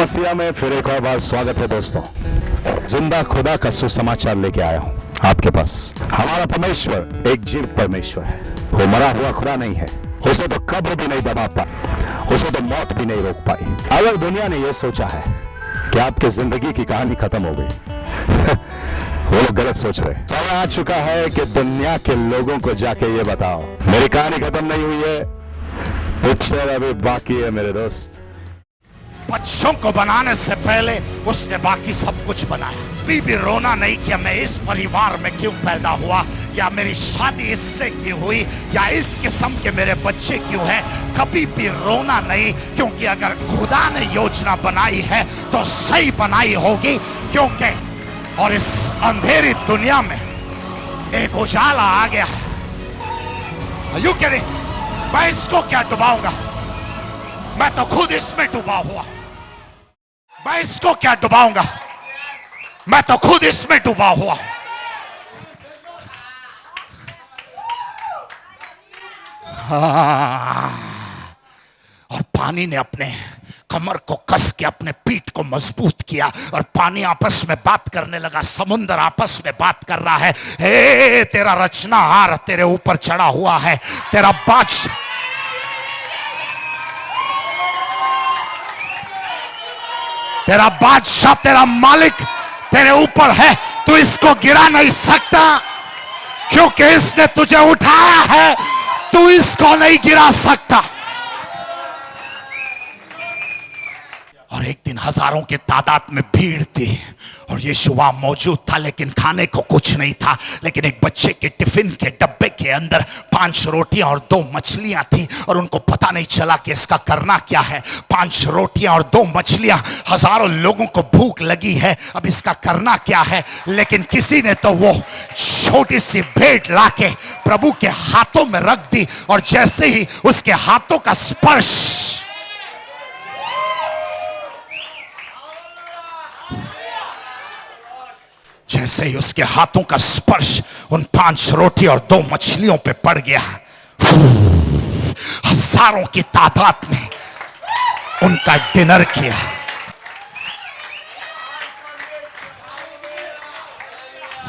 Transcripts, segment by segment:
मसीहा में फिर एक और बार स्वागत है दोस्तों। जिंदा खुदा का सुसमाचार लेके आया हूं आपके पास। हमारा परमेश्वर एक जीवित परमेश्वर है। वो मरा हुआ खुदा नहीं है। उसे तो कब्र भी नहीं दबा पाई, उसे तो मौत भी नहीं रोक पाई। अगर दुनिया ने यह सोचा है कि आपकी जिंदगी की कहानी खत्म हो गई वो लोग गलत सोच रहे। समय आ चुका है कि दुनिया के लोगों को जाके ये बताओ मेरी कहानी खत्म नहीं हुई है, पिक्चर अभी बाकी है मेरे दोस्त। बच्चों को बनाने से पहले उसने बाकी सब कुछ बनाया। कभी भी रोना नहीं कि मैं इस परिवार में क्यों पैदा हुआ, या मेरी शादी इससे क्यों हुई, या इस किस्म के मेरे बच्चे क्यों हैं। कभी भी रोना नहीं, क्योंकि अगर खुदा ने योजना बनाई है तो सही बनाई होगी। क्योंकि और इस अंधेरी दुनिया में एक उजाला आ गया है। यू कह रही मैं इसको क्या डुबाऊंगा, मैं तो खुद इसमें डूबा हुआ। मैं इसको क्या डुबाऊंगा, मैं तो खुद इसमें डूबा हुआ। और पानी ने अपने कमर को कस के अपने पीठ को मजबूत किया और पानी आपस में बात करने लगा। समुद्र आपस में बात कर रहा है, हे तेरा रचनाहार तेरे ऊपर चढ़ा हुआ है, तेरा बादशाह तेरा बादशाह तेरा मालिक तेरे ऊपर है। तू इसको गिरा नहीं सकता, क्योंकि इसने तुझे उठाया है। तू इसको नहीं गिरा सकता। और एक दिन हजारों की तादाद में भीड़ थी और यीशु वहां मौजूद था, लेकिन खाने को कुछ नहीं था। लेकिन एक बच्चे के टिफिन के डब्बे के अंदर 5 रोटियां और 2 मछलियां थी और उनको पता नहीं चला कि इसका करना क्या है। 5 रोटियां और 2 मछलियां, हजारों लोगों को भूख लगी है, अब इसका करना क्या है। लेकिन किसी ने तो वो छोटी सी भेंट लाके प्रभु के हाथों में रख दी और जैसे ही उसके हाथों का स्पर्श, जैसे ही उसके हाथों का स्पर्श उन 5 रोटी और 2 मछलियों पे पड़ गया, हजारों की तादाद में उनका डिनर किया।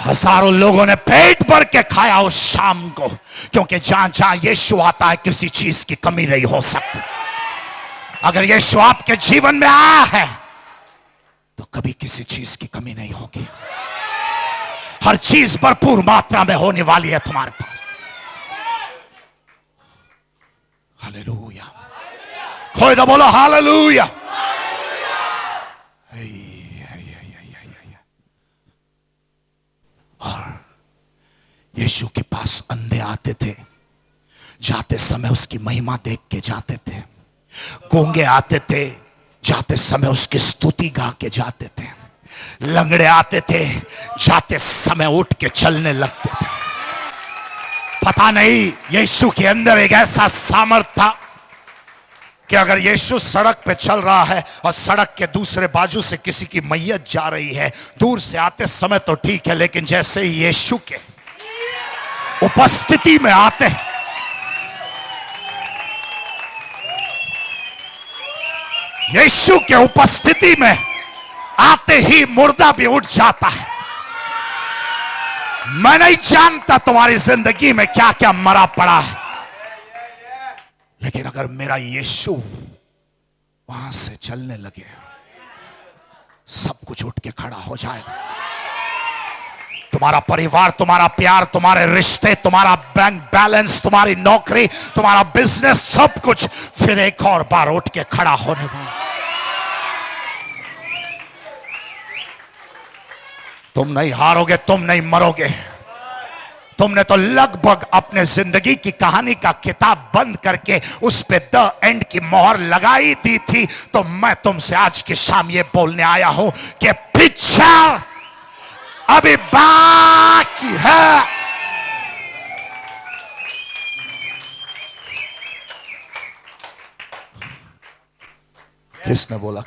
हजारों लोगों ने पेट भर के खाया उस शाम को, क्योंकि जहां जहां यीशु आता है किसी चीज की कमी नहीं हो सकती। अगर यीशु आपके जीवन में आया है तो कभी किसी चीज की कमी नहीं होगी। हर चीज भरपूर मात्रा में होने वाली है तुम्हारे पास। हालेलुया, कोई तो बोलो हालेलुया। और यीशु के पास अंधे आते थे, जाते समय उसकी महिमा देख के जाते थे। गूंगे आते थे, जाते समय उसकी स्तुति गा के जाते थे। लंगड़े आते थे, जाते समय उठ के चलने लगते थे। पता नहीं यीशु के अंदर एक ऐसा सामर्थ था कि अगर यीशु सड़क पे चल रहा है और सड़क के दूसरे बाजू से किसी की मैयत जा रही है, दूर से आते समय तो ठीक है, लेकिन जैसे ही यीशु के उपस्थिति में आते हैं, यीशु के उपस्थिति में आते ही मुर्दा भी उठ जाता है। मैं नहीं जानता तुम्हारी जिंदगी में क्या क्या मरा पड़ा है, लेकिन अगर मेरा यीशु वहां से चलने लगे, सब कुछ उठ के खड़ा हो जाएगा। तुम्हारा परिवार, तुम्हारा प्यार, तुम्हारे रिश्ते, तुम्हारा बैंक बैलेंस, तुम्हारी नौकरी, तुम्हारा बिजनेस, सब कुछ फिर एक और बार उठ के खड़ा होने वाला। तुम नहीं हारोगे, तुम नहीं मरोगे। तुमने तो लगभग अपने जिंदगी की कहानी का किताब बंद करके उस पे द एंड की मोहर लगाई दी थी। तो मैं तुमसे आज की शाम ये बोलने आया हूं कि पिक्चर अभी बाकी है।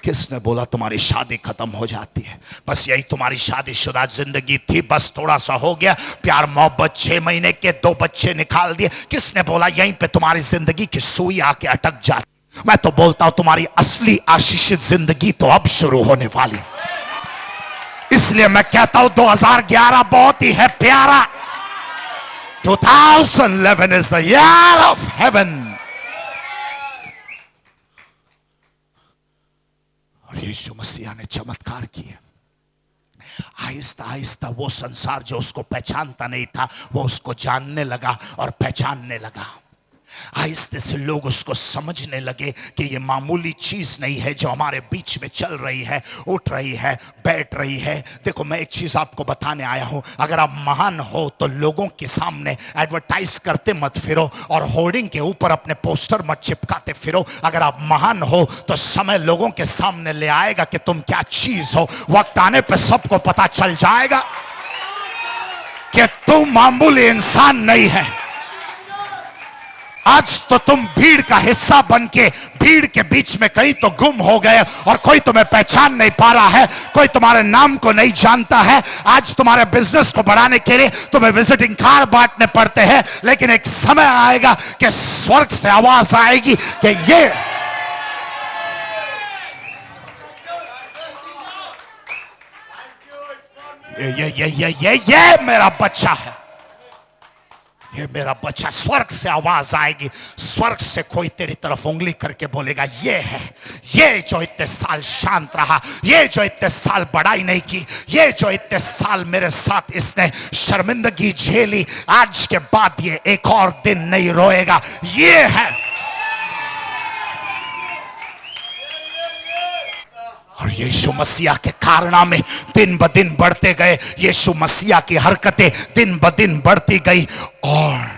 किसने बोला तुम्हारी शादी खत्म हो जाती है? बस यही तुम्हारी शादीशुदा जिंदगी थी, बस थोड़ा सा हो गया प्यार मोहब्बत, 6 महीने के 2 बच्चे निकाल दिए। किसने बोला यहीं पे तुम्हारी जिंदगी की सुई आके अटक जाती? मैं तो बोलता हूं तुम्हारी असली आशीषित जिंदगी तो अब शुरू होने वाली। इसलिए मैं कहता हूं 2011 बहुत ही है प्यारा। 2011 is the year of heaven। और यीशु मसीह ने चमत्कार किए। आहिस्ता आहिस्ता वो संसार जो उसको पहचानता नहीं था वो उसको जानने लगा और पहचानने लगा। आहिस्ते से लोग उसको समझने लगे कि ये मामूली चीज नहीं है जो हमारे बीच में चल रही है, उठ रही है, बैठ रही है। देखो मैं एक चीज आपको बताने आया हूं, अगर आप महान हो तो लोगों के सामने एडवर्टाइज करते मत फिरो और होर्डिंग के ऊपर अपने पोस्टर मत चिपकाते फिरो। अगर आप महान हो तो समय लोगों के सामने ले आएगा कि तुम क्या चीज हो। वक्त आने पर सबको पता चल जाएगा कि तुम मामूली इंसान नहीं है। आज तो तुम भीड़ का हिस्सा बनके भीड़ के बीच में कहीं तो गुम हो गए और कोई तुम्हें पहचान नहीं पा रहा है, कोई तुम्हारे नाम को नहीं जानता है। आज तुम्हारे बिजनेस को बढ़ाने के लिए तुम्हें विजिटिंग कार्ड बांटने पड़ते हैं, लेकिन एक समय आएगा कि स्वर्ग से आवाज आएगी कि ये मेरा बच्चा है, ये मेरा बच्चा। स्वर्ग से आवाज आएगी, स्वर्ग से कोई तेरी तरफ उंगली करके बोलेगा ये है, ये जो इतने साल शांत रहा, ये जो इतने साल बड़ाई नहीं की, ये जो इतने साल मेरे साथ इसने शर्मिंदगी झेली, आज के बाद ये एक और दिन नहीं रोएगा। ये है। और यीशु मसीहा के कारनामे दिन ब दिन बढ़ते गए, यीशु मसीहा की हरकतें दिन ब दिन बढ़ती गई और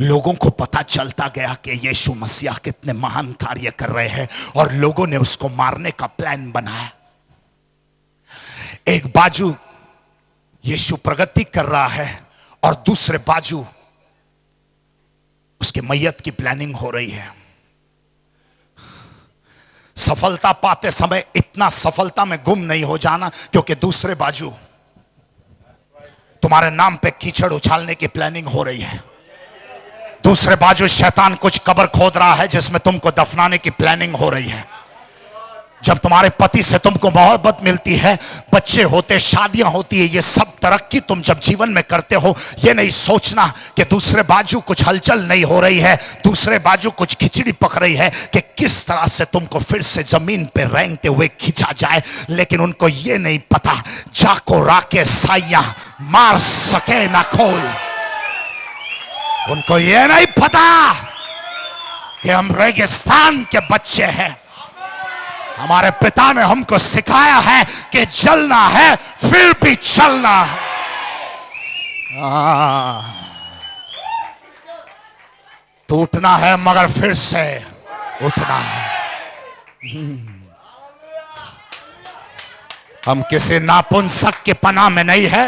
लोगों को पता चलता गया कि यीशु मसीहा कितने महान कार्य कर रहे हैं और लोगों ने उसको मारने का प्लान बनाया। एक बाजू यीशु प्रगति कर रहा है और दूसरे बाजू उसके मैयत की प्लानिंग हो रही है। सफलता पाते समय इतना सफलता में गुम नहीं हो जाना, क्योंकि दूसरे बाजू तुम्हारे नाम पे कीचड़ उछालने की प्लानिंग हो रही है। दूसरे बाजू शैतान कुछ कब्र खोद रहा है जिसमें तुमको दफनाने की प्लानिंग हो रही है। जब तुम्हारे पति से तुमको मोहब्बत मिलती है, बच्चे होते, शादियां होती है, ये सब तरक्की तुम जब जीवन में करते हो, ये नहीं सोचना कि दूसरे बाजू कुछ हलचल नहीं हो रही है, दूसरे बाजू कुछ खिचड़ी पक रही है कि किस तरह से तुमको फिर से जमीन पे रेंगते हुए खींचा जाए। लेकिन उनको ये नहीं पता, जाको राके साइया मार सके ना कोई। उनको ये नहीं पता कि हम रेगिस्तान के बच्चे हैं। हमारे पिता ने हमको सिखाया है कि जलना है फिर भी चलना है। टूटना है मगर फिर से उठना है। हम किसी नापुंसक के पनाह में नहीं है,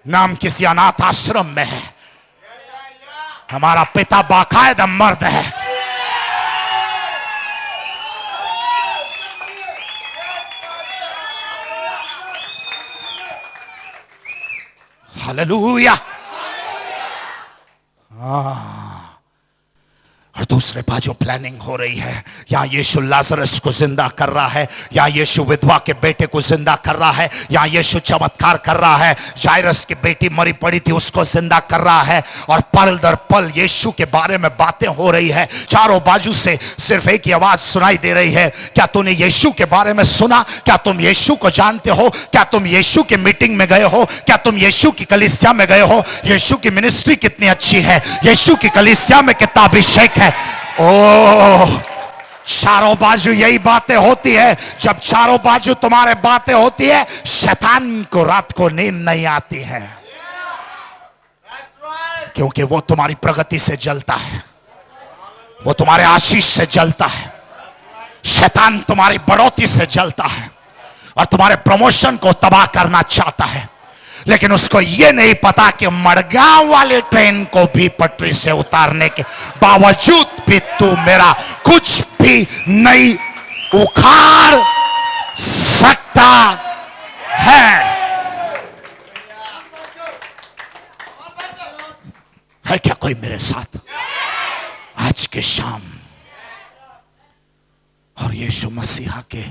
ना हम किसी अनाथ आश्रम में है। हमारा पिता बाकायदा मर्द है। हालेलुया। और दूसरे बाजू प्लानिंग हो रही है, या यीशु लाजरस को जिंदा कर रहा है, या यीशु विधवा के बेटे को जिंदा कर रहा है, या यीशु चमत्कार कर रहा है, जायरस की बेटी मरी पड़ी थी उसको जिंदा कर रहा है। और पल दर पल यीशु के बारे में बातें हो रही है। चारों बाजू से सिर्फ एक ही आवाज सुनाई दे रही है, क्या तूने यीशु के बारे में सुना? क्या तुम यीशु को जानते हो? क्या तुम यीशु की मीटिंग में गए हो? क्या तुम यीशु की कलीसिया में गए हो? यीशु की मिनिस्ट्री कितनी अच्छी है, यीशु की कलीसिया में कितना अभिषेक है। ओह, चारों बाजू यही बातें होती है। जब चारों बाजू तुम्हारे बातें होती है, शैतान को रात को नींद नहीं आती है, क्योंकि वो तुम्हारी प्रगति से जलता है, वो तुम्हारे आशीष से जलता है। शैतान तुम्हारी बढ़ोतरी से जलता है और तुम्हारे प्रमोशन को तबाह करना चाहता है। लेकिन उसको ये नहीं पता कि मड़गांव वाले ट्रेन को भी पटरी से उतारने के बावजूद भी तू मेरा कुछ भी नहीं उखाड़ सकता है क्या कोई मेरे साथ आज के शाम? और यीशु मसीहा के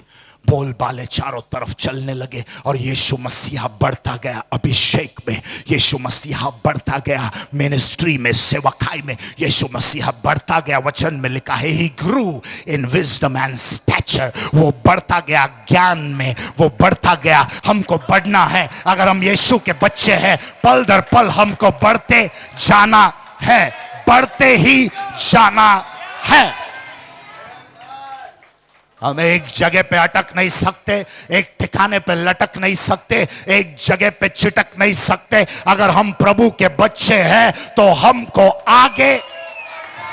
बोलबाले चारों तरफ चलने लगे और यीशु मसीहा बढ़ता गया अभिषेक में, यीशु मसीहा बढ़ता गया मिनिस्ट्री में, सेवकाई में, यीशु मसीहा बढ़ता गया। वचन में लिखा है ही ग्रू इन विजडम एंड स्टैचर, वो बढ़ता गया ज्ञान में, वो बढ़ता गया। हमको बढ़ना है, अगर हम यीशु के बच्चे हैं, पल दर पल हमको बढ़ते जाना है, बढ़ते ही जाना है। हम एक जगह पे अटक नहीं सकते, एक ठिकाने पे लटक नहीं सकते, एक जगह पे चिटक नहीं सकते। अगर हम प्रभु के बच्चे हैं तो हमको आगे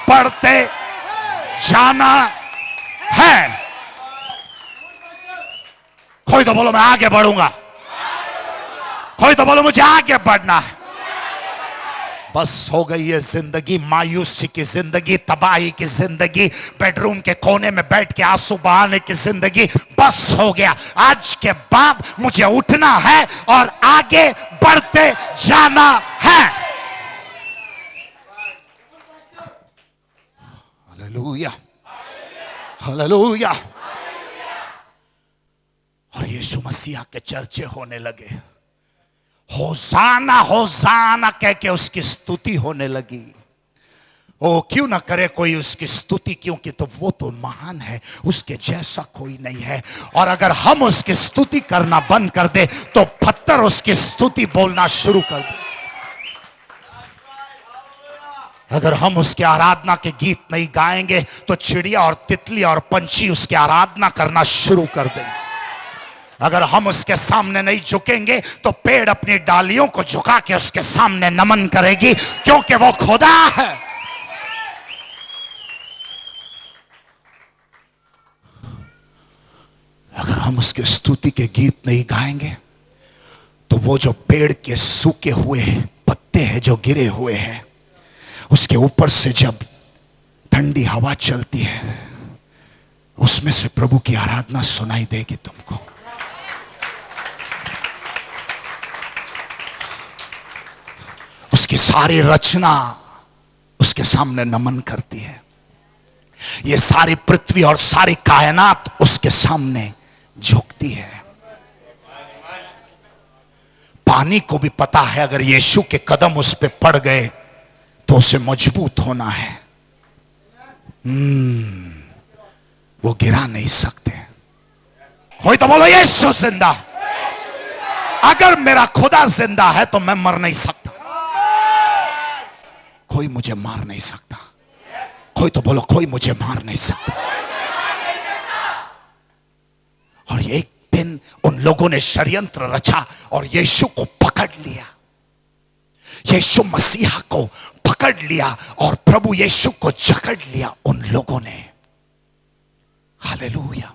बढ़ते जाना है। कोई तो बोलो मैं आगे बढ़ूंगा, कोई तो बोलो मुझे आगे बढ़ना है। बस हो गई ये जिंदगी, मायूसी की जिंदगी, तबाही की जिंदगी, बेडरूम के कोने में बैठ के आंसू बहाने की जिंदगी, बस हो गया। आज के बाद मुझे उठना है और आगे बढ़ते जाना है। Hallelujah, hallelujah. और यीशु मसीहा के चर्चे होने लगे, होसाना होसाना कह के उसकी स्तुति होने लगी। ओ क्यों ना करे कोई उसकी स्तुति, क्योंकि तो वो तो महान है, उसके जैसा कोई नहीं है। और अगर हम उसकी स्तुति करना बंद कर दे तो पत्थर उसकी स्तुति बोलना शुरू कर दे। अगर हम उसके आराधना के गीत नहीं गाएंगे तो चिड़िया और तितली और पंछी उसकी आराधना करना शुरू कर देंगे। अगर हम उसके सामने नहीं झुकेंगे तो पेड़ अपनी डालियों को झुका के उसके सामने नमन करेगी, क्योंकि वो खुदा है। अगर हम उसके स्तुति के गीत नहीं गाएंगे तो वो जो पेड़ के सूखे हुए पत्ते हैं जो गिरे हुए हैं, उसके ऊपर से जब ठंडी हवा चलती है, उसमें से प्रभु की आराधना सुनाई देगी तुमको। उसकी सारी रचना उसके सामने नमन करती है। ये सारी पृथ्वी और सारी कायनात उसके सामने झुकती है। पानी को भी पता है अगर यीशु के कदम उस पे पड़ गए तो उसे मजबूत होना है, वो गिरा नहीं सकते। कोई तो बोलो यीशु जिंदा। अगर मेरा खुदा जिंदा है तो मैं मर नहीं सकता, कोई मुझे मार नहीं सकता। कोई तो बोलो कोई मुझे मार नहीं सकता। और एक दिन उन लोगों ने षड्यंत्र रचा और यीशु को पकड़ लिया, यीशु मसीहा को पकड़ लिया और प्रभु यीशु को जकड़ लिया उन लोगों ने। हालेलुया।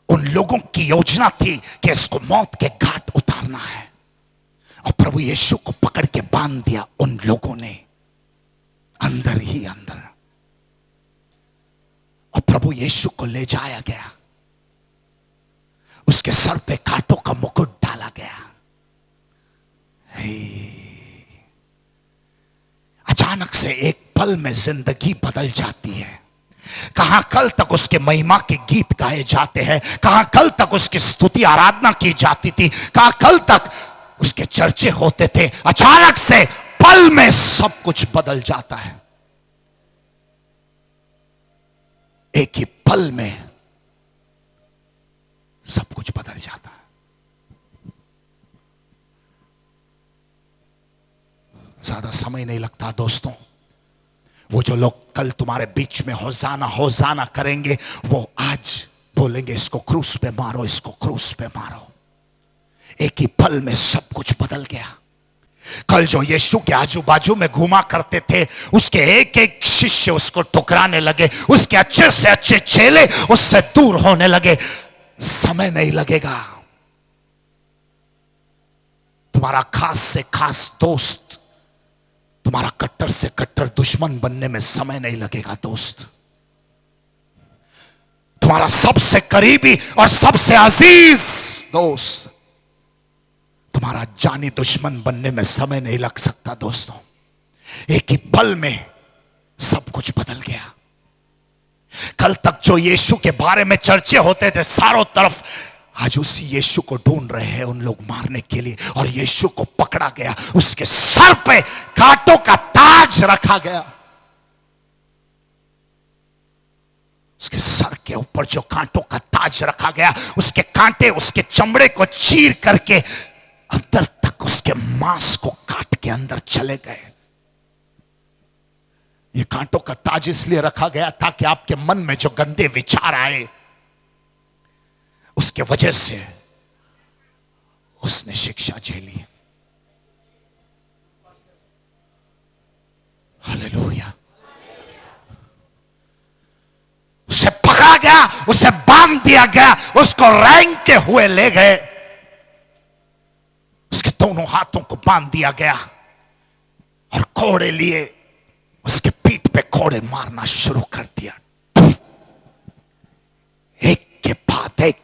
उन लोगों की योजना थी कि इसको मौत के घाट उतारना है और प्रभु यीशु को पकड़ के बांध दिया उन लोगों ने अंदर ही अंदर। और प्रभु यीशु को ले जाया गया, उसके सर पे कांटों का मुकुट डाला गया। अचानक से एक पल में जिंदगी बदल जाती है। कहां कल तक उसके महिमा के गीत गाए जाते हैं, कहां कल तक उसकी स्तुति आराधना की जाती थी, कहां कल तक उसके चर्चे होते थे, अचानक से पल में सब कुछ बदल जाता है। एक ही पल में सब कुछ बदल जाता है। ज्यादा समय नहीं लगता दोस्तों। वो जो लोग कल तुम्हारे बीच में होसाना होसाना करेंगे, वो आज बोलेंगे इसको क्रूस पे मारो, इसको क्रूस पे मारो। एक ही पल में सब कुछ बदल गया। कल जो यीशु के आजू बाजू में घुमा करते थे, उसके एक एक शिष्य उसको ठुकराने लगे, उसके अच्छे से अच्छे चेले उससे दूर होने लगे। समय नहीं लगेगा। तुम्हारा खास से खास दोस्त तुम्हारा कट्टर से कट्टर दुश्मन बनने में समय नहीं लगेगा दोस्त। तुम्हारा सबसे करीबी और सबसे अजीज दोस्त तुम्हारा जानी दुश्मन बनने में समय नहीं लग सकता दोस्तों। एक ही पल में सब कुछ बदल गया। कल तक जो यीशु के बारे में चर्चे होते थे चारों तरफ, आज उसी यीशु को ढूंढ रहे हैं उन लोग मारने के लिए। और यीशु को पकड़ा गया, उसके सर पे कांटों का ताज रखा गया। उसके सर के ऊपर जो कांटों का ताज रखा गया, उसके कांटे उसके चमड़े को चीर करके अंदर तक उसके मांस को काट के अंदर चले गए। ये कांटों का ताज इसलिए रखा गया ताकि आपके मन में जो गंदे विचार आए, उसके वजह से उसने शिक्षा झेली। हालेलुया। उसे पकड़ा गया, उसे बांध दिया गया, उसको रेंगते हुए ले गए, उसके दोनों हाथों को बांध दिया गया और कोड़े लिए उसके पीठ पे कोड़े मारना शुरू कर दिया, एक के बाद एक,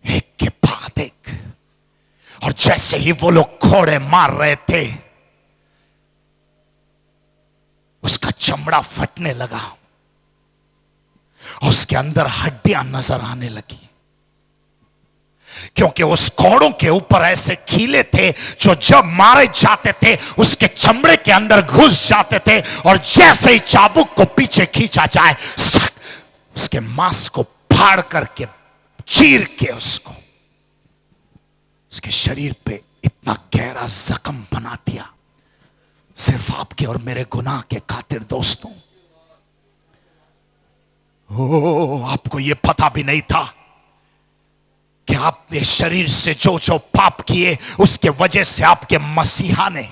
एक के बाद एक। और जैसे ही वो लोग कोड़े मार रहे थे, उसका चमड़ा फटने लगा और उसके अंदर हड्डियां नजर आने लगी, क्योंकि उस कोड़ों के ऊपर ऐसे कीले थे जो जब मारे जाते थे उसके चमड़े के अंदर घुस जाते थे, और जैसे ही चाबुक को पीछे खींचा जाए उसके मांस को फाड़ करके चीर के उसको उसके शरीर पे इतना गहरा जख्म बना दिया, सिर्फ आपके और मेरे गुनाह के खातिर। दोस्तों, आपको यह पता भी नहीं था कि आपने शरीर से जो जो पाप किए उसके वजह से आपके मसीहा ने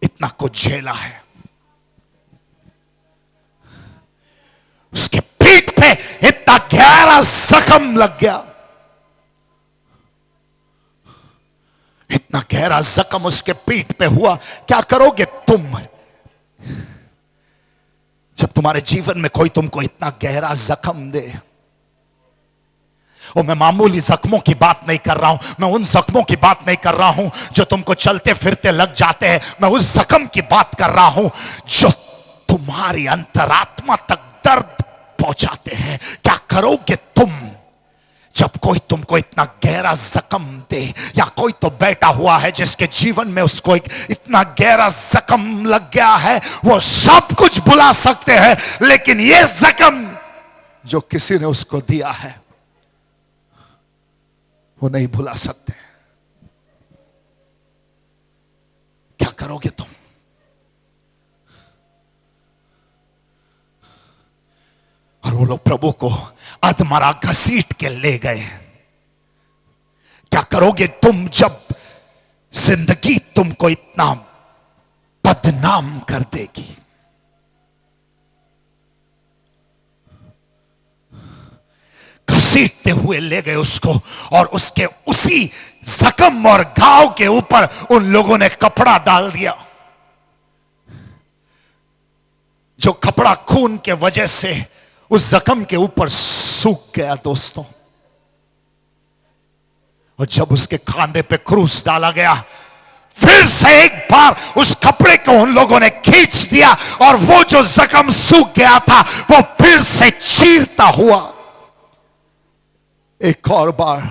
इतना कुछ झेला है। उसके पीठ पे इतना गहरा जख्म लग गया, इतना गहरा जख्म उसके पीठ पे हुआ। क्या करोगे तुम जब तुम्हारे जीवन में कोई तुमको इतना गहरा जख्म दे? और मैं मामूली जख्मों की बात नहीं कर रहा हूं, मैं उन जख्मों की बात नहीं कर रहा हूं जो तुमको चलते फिरते लग जाते हैं। मैं उस जख्म की बात कर रहा हूं जो तुम्हारी अंतरात्मा तक दर्द पहुंचाते हैं। क्या करोगे तुम जब कोई तुमको इतना गहरा जख्म दे? या कोई तो बैठा हुआ है जिसके जीवन में उसको एक इतना गहरा जख्म लग गया है, वो सब कुछ भुला सकते हैं, लेकिन ये जख्म जो किसी ने उसको दिया है वो नहीं भुला सकते। क्या करोगे तुम? और वो लोग प्रभु को अधमरा घसीट के ले गए। क्या करोगे तुम जब जिंदगी तुमको इतना बदनाम कर देगी? घसीटते हुए ले गए उसको, और उसके उसी जख्म और घाव के ऊपर उन लोगों ने कपड़ा डाल दिया, जो कपड़ा खून के वजह से उस जख्म के ऊपर सूख गया। दोस्तों, और जब उसके खांधे पे क्रूस डाला गया, फिर से एक बार उस कपड़े को उन लोगों ने खींच दिया, और वो जो जख्म सूख गया था वो फिर से चीरता हुआ एक और बार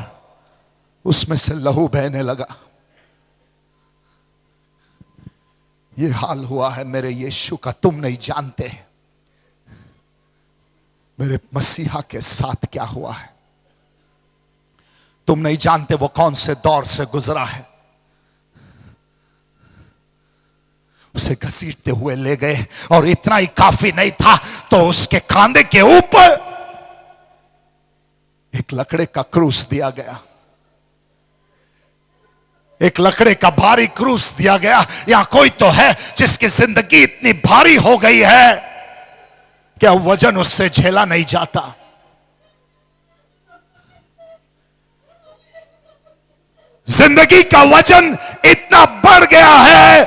उसमें से लहू बहने लगा। ये हाल हुआ है मेरे यीशु का, तुम नहीं जानते मेरे मसीहा के साथ क्या हुआ है। तुम नहीं जानते वो कौन से दौर से गुजरा है। उसे घसीटते हुए ले गए, और इतना ही काफी नहीं था तो उसके कांधे के ऊपर एक लकड़े का क्रूस दिया गया, एक लकड़े का भारी क्रूस दिया गया। यहां कोई तो है जिसकी जिंदगी इतनी भारी हो गई है क्या वजन उससे झेला नहीं जाता। जिंदगी का वजन इतना बढ़ गया है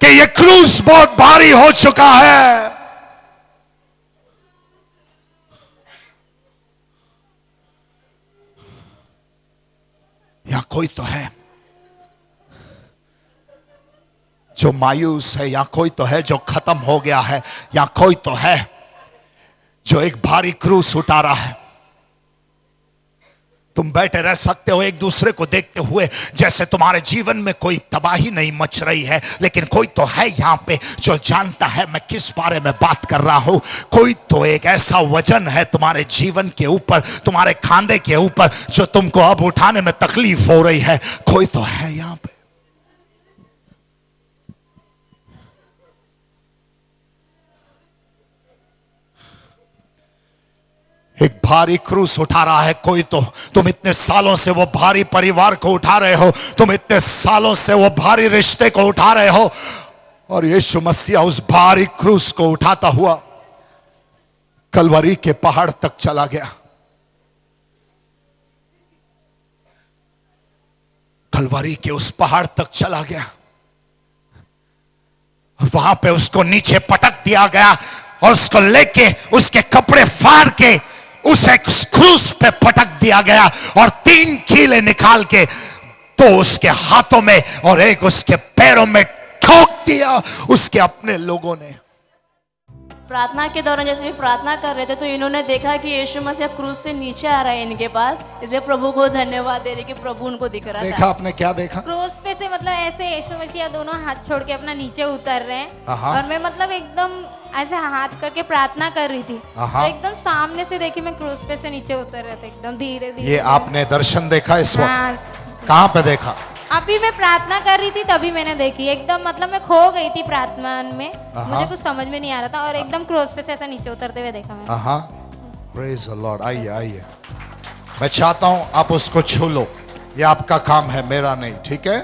कि यह क्रूस बहुत भारी हो चुका है। या कोई तो है जो मायूस है, या कोई तो है जो खत्म हो गया है, या कोई तो है जो एक भारी क्रूस उठा रहा है। तुम बैठे रह सकते हो एक दूसरे को देखते हुए जैसे तुम्हारे जीवन में कोई तबाही नहीं मच रही है, लेकिन कोई तो है यहां पे जो जानता है मैं किस बारे में बात कर रहा हूं। कोई तो एक ऐसा वजन है तुम्हारे जीवन के ऊपर, तुम्हारे खांधे के ऊपर, जो तुमको अब उठाने में तकलीफ हो रही है। कोई तो है यहां पे। एक भारी क्रूस उठा रहा है कोई तो। तुम इतने सालों से वो भारी परिवार को उठा रहे हो, तुम इतने सालों से वो भारी रिश्ते को उठा रहे हो, और यीशु मसीह उस भारी क्रूस को उठाता हुआ कलवरी के पहाड़ तक चला गया। कलवरी के उस पहाड़ तक चला गया। वहां पे उसको नीचे पटक दिया गया और उसको लेके उसके कपड़े फाड़ के उसे क्रूस पे पटक दिया गया, और 3 कीले निकाल के 2 उसके हाथों में और 1 उसके पैरों में ठोक दिया उसके अपने लोगों ने। प्रार्थना के दौरान जैसे भी प्रार्थना कर रहे थे तो इन्होंने देखा कि यीशु मसीह क्रूस से नीचे आ रहा है इनके पास, इसलिए प्रभु को धन्यवाद दे रहे कि प्रभु उनको दिख रहा देखा था। आपने क्या देखा? क्रूस पे से मतलब ऐसे यीशु मसीह दोनों हाथ छोड़ के अपना नीचे उतर रहे हैं, हाँ। और मैं मतलब एकदम ऐसे हाथ करके प्रार्थना कर रही थी, हाँ। तो एकदम सामने से देखी मैं क्रूस पे से नीचे उतर रहे थे एकदम धीरे धीरे। ये आपने दर्शन देखा इस वक्त? हाँ। कहां पे देखा? अभी मैं प्रार्थना कर रही थी तभी मैंने देखी, एकदम मतलब मैं खो गई थी प्रार्थना में, मुझे कुछ समझ में नहीं आ रहा था, और एकदम क्रूस पे से ऐसा नीचे उतरते हुए देखा मैंने। हाँ, प्रेज द लॉर्ड। आइए आइए, मैं चाहता हूं आप उसको छू लो, ये आपका काम है, मेरा नहीं, ठीक है?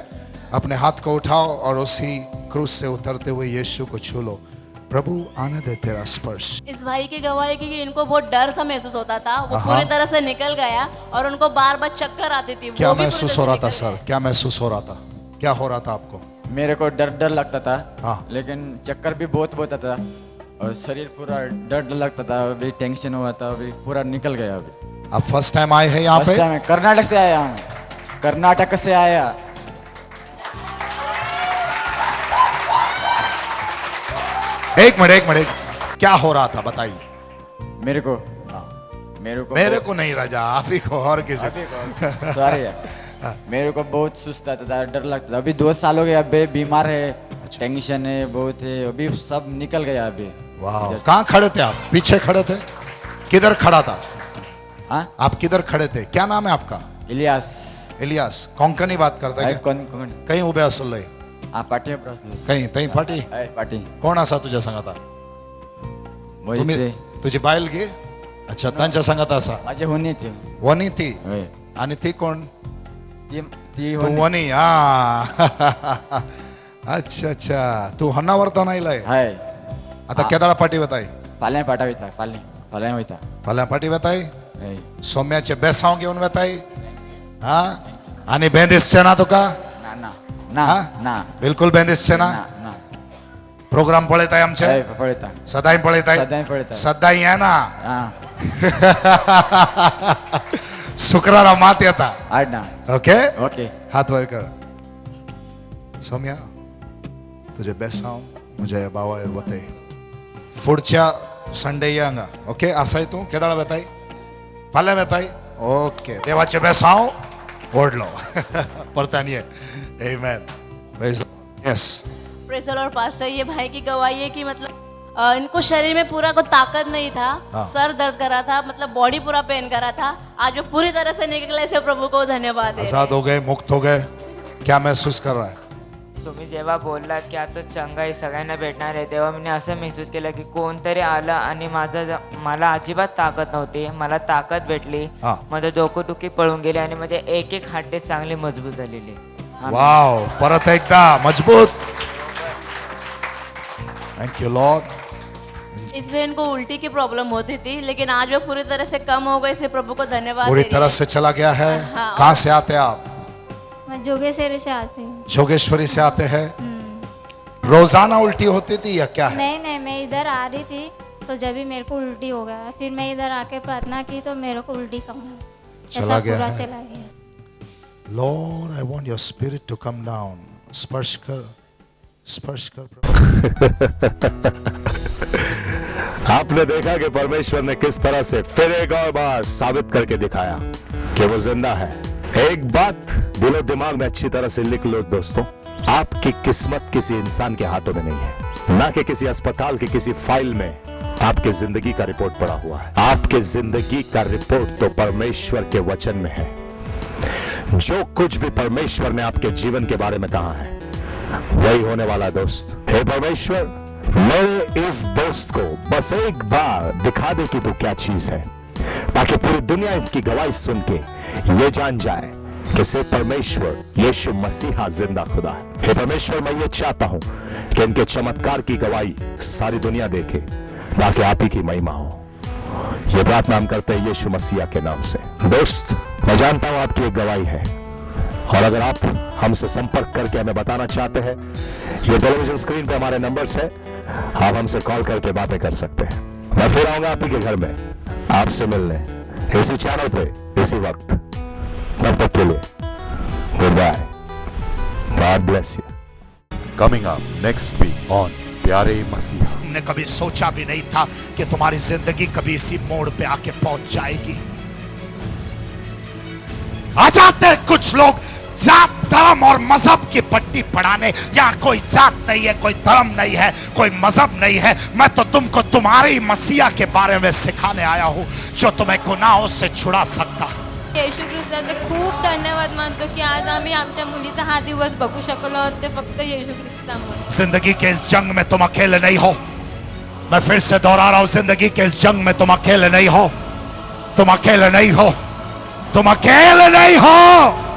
अपने हाथ को उठाओ और उसी क्रूस से उतरते हुए यीशु को छू लो। प्रभु आने दे तेरा स्पर्श। इस भाई की गवाही की कि इनको बहुत डर सा महसूस होता था, वो हाँ। पूरी तरह से निकल गया और उनको बार बार चक्कर आती थी। क्या वो भी महसूस पूरी हो तरह रहा था से निकल सर? क्या महसूस हो रहा था? क्या हो रहा था आपको? मेरे को डर डर लगता था, हाँ। लेकिन चक्कर भी बहुत आता था और शरीर पूरा डर डर लगता था, अभी टेंशन हुआ था, अभी पूरा निकल गया। अभी आप फर्स्ट टाइम आए हैं यहाँ फर्स्ट पे? टाइम कर्नाटक से आया हूँ, कर्नाटक से आया। एक मिनट, क्या हो रहा था बताइए? मेरे को मेरे को नहीं राजा, आप ही को और किसी को। सॉरी मेरे को बहुत सुस्त आता था, डर लगता था। अभी 2 साल हो गए, अभी बीमार है, टेंशन है बहुत है, अभी सब निकल गया अभी। वाह, कहाँ खड़े थे आप? पीछे खड़े थे? किधर खड़ा था? हाँ, आप किधर खड़े थे? क्या नाम है आपका? इलियास। इलियास कोंकणी बात करता है क्या? कौन कहीं उभे असले पाठी कहीं तई फाटी पाठी कोण असा तुझ्या संगता? मोहिते तुझी बायल गे? अच्छा, त्यांच्या संगत असा माझे होणी ती वनी ती होय. आणि ती कोण? ती तू होणी वनी? हा अच्छा, तू हन्नावर तो नाही लय हाय. आता केदाळा पाटी वताई फाल्यां पाठाविता फाल्यां वयता फाल्यां पाटी वताई हय. सौम्याचे बेसाव घेऊन वताई हा आणि बेंदिसचे ना तुका? ना हा? ना बिलकुल बेंदिसचे ना? ना ना प्रोग्राम पळयताय आमचे? हय पळयता सदाई पळयताय? सदाई पळयता. सदाई आहे ना? हा शुक्रारा मात येता. आड ना ओके, ओके. हात वर कर. सौम्या, तुझे बेसाव मुझे बावा वताई पुढच्या संडे या हांगा. ओके, असाय तू केदाळ वेताय? फाल्यां वेताय? ओके, देवाचे बेसाव ओढलो. परतानी आहे. Amen. Praise. Yes. Praise the lord pastor, ये भाई की गवाही है कि मतलब इनको शरीर में पूरा को ताकत नहीं था, हाँ। सर दर्द कर रहा था, मतलब बॉडी पूरा पेन कर रहा था। आज वो पूरी तरह से निकले, से प्रभु को धन्यवाद है। आजाद हो गए, मुक्त हो गए. क्या महसूस कर रहा है? तुम्ही जेव्हा बोललात की आता चंगाई सगळ्यांना भेटणार आहे, तेव्हा मी असं महसूस केलं की कोणतरी आलं आणि मला अजिबात ताकद नव्हती, मला ताकद भेटली. हा. माझं डोकंदुखी पळून गेली आणि माझे एक हाडे चांगले मजबूत झालेले. वाव, परत एकदा मजबूत. Thank you Lord. इसमें इनको उल्टी की प्रॉब्लम होती थी, लेकिन आज वो पूरी तरह से कम हो गई, इसलिए प्रभु को धन्यवाद पूरी दे रही तरह है। से चला गया है. हाँ, कहाँ से आते हैं आप? मैं जोगेश्वरी से आती हूँ। जोगेश्वरी से आते हैं. रोजाना उल्टी होती थी या क्या है? नहीं, मैं इधर आ रही थी तो जब भी मेरे को उल्टी हो गया, फिर मैं इधर आके प्रार्थना की तो मेरे को उल्टी कम हुई, चला ऐसा गया पूरा है। चला गया। Lord, I want your spirit to come down. स्पर्श कर प्रभु. आपने देखा कि परमेश्वर ने किस तरह से फिर एक और बार साबित करके दिखाया कि वो जिंदा है। एक बात दिलो दिमाग में अच्छी तरह से लिख लो दोस्तों, आपकी किस्मत किसी इंसान के हाथों में नहीं है, ना कि किसी अस्पताल की किसी फाइल में आपकी जिंदगी का रिपोर्ट पड़ा हुआ है। आपकी जिंदगी का रिपोर्ट तो परमेश्वर के वचन में है। जो कुछ भी परमेश्वर ने आपके जीवन के बारे में कहा है वही होने वाला दोस्त। हे परमेश्वर, मेरे इस दोस्त को बस एक बार दिखा दे कि तू क्या चीज है, ताकि पूरी दुनिया इनकी गवाही सुन के ये जान जाए कि सिर्फ परमेश्वर यीशु मसीहा जिंदा खुदा है। हे परमेश्वर, मैं ये चाहता हूं कि इनके चमत्कार की गवाही सारी दुनिया देखे, ताकि आप ही की महिमा हो। ये प्रार्थना हम करते हैं यीशु मसीहा के नाम से। दोस्त, मैं जानता हूं आपकी एक गवाही है, और अगर आप हमसे संपर्क करके हमें बताना चाहते हैं, ये टेलीविजन स्क्रीन पे हमारे नंबर्स है, आप हमसे कॉल करके बातें कर सकते हैं। मैं फिर आऊंगा आप ही के घर में आपसे मिलने, इसी चैनल पे इसी वक्त। तब तक के लिए goodbye, God bless you. Coming up next week on प्यारे मसीहा। हमने कभी सोचा भी नहीं था कि तुम्हारी जिंदगी कभी इसी मोड़ पे आके पहुंच जाएगी। आ जाते हैं कुछ लोग जात धर्म और मजहब की पट्टी पढ़ाने। यहाँ कोई जात नहीं है, कोई धर्म नहीं है, कोई मजहब नहीं है। मैं तो तुमको तुम्हारे ही मसीहा के बारे में सिखाने आया हूँ, जो तुम्हें गुनाहों से छुड़ा सकता है। येशू ख्रिस्ताचे खूप धन्यवाद मानतो की आज आम्ही आमच्या मुलीचा हा दिवस बघू शकलो ते फक्त येशू ख्रिस्तामुळे। जिंदगी के इस जंग में तुम अकेले नहीं हो। मैं फिर से दोहरा रहा हूं, जिंदगी के इस जंग में तुम अकेले नहीं हो, तुम अकेले नहीं हो, तुम अकेले नहीं हो।